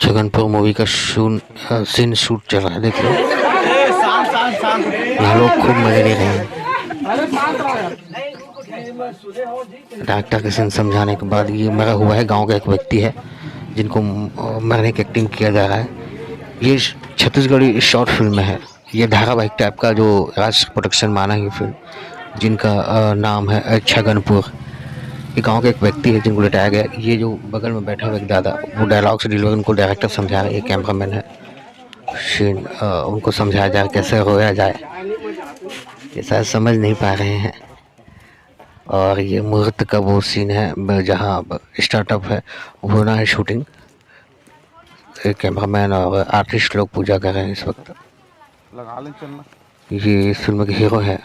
छगनपुर movie का scene shoot चल रहा है, देख लो। यहाँ लोग खूब मजे ले रहे हैं। डॉक्टर के सीन समझाने के बाद ये मरा हुआ है गांव का एक व्यक्ति है जिनको मरने की एक्टिंग किया जा रहा है। ये छत्तीसगढ़ी शॉर्ट फिल्म है, ये धारावाहिक टाइप का जो राज प्रोडक्शन माना है फिल्म, जिनका नाम है छगनपुर। ये गांव के एक व्यक्ति है जिनको लिटाया गया। ये जो बगल में बैठा हुआ एक दादा, वो डायलॉग से डील उनको डायरेक्टर समझा रहे हैं। ये कैमरामैन है शीन, उनको समझाया जाए कैसे रोया जाए, ये शायद समझ नहीं पा रहे हैं। और ये मुहूर्त का वो सीन है जहाँ स्टार्टअप है, होना है शूटिंग। कैमरामैन और आर्टिस्ट लोग पूजा कर रहे हैं इस वक्त। लगा ले चलना। ये इस फिल्म के हीरो है।